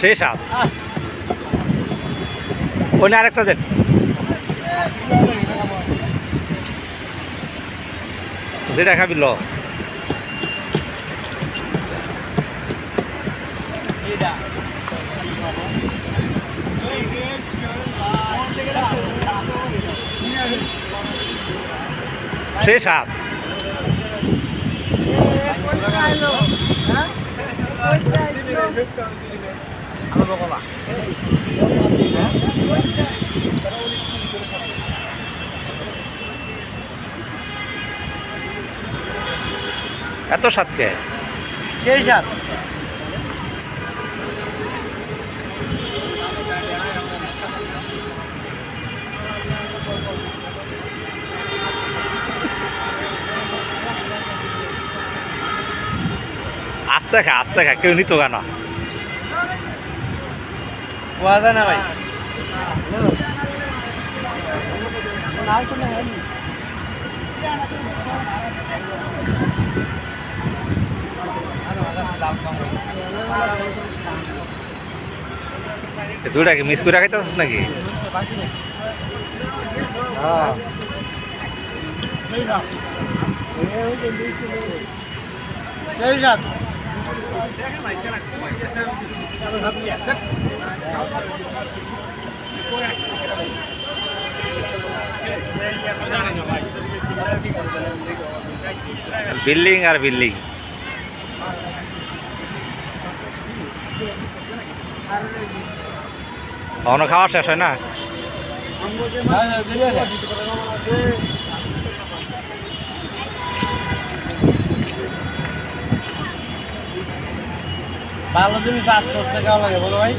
সেই স্বাদ। ওই আরেকটা দেন। যেটা খাবি ল। সেই স্বাদ। এত স্বাদ কে? সেই স্বাদ। আস্তে খা কেউ নিত গানা। পাওয়া যায় না ভাই। দুইটা কি মিস করে খাইতেছিস নাকি? সেই স্বাদ। বিল্ডিং আর বিল্ডিং। অন্য খাওয়া শেষ হয় না? ভালো জিনিস আস্তে আস্তে খাওয়া লাগে বলো ভাই।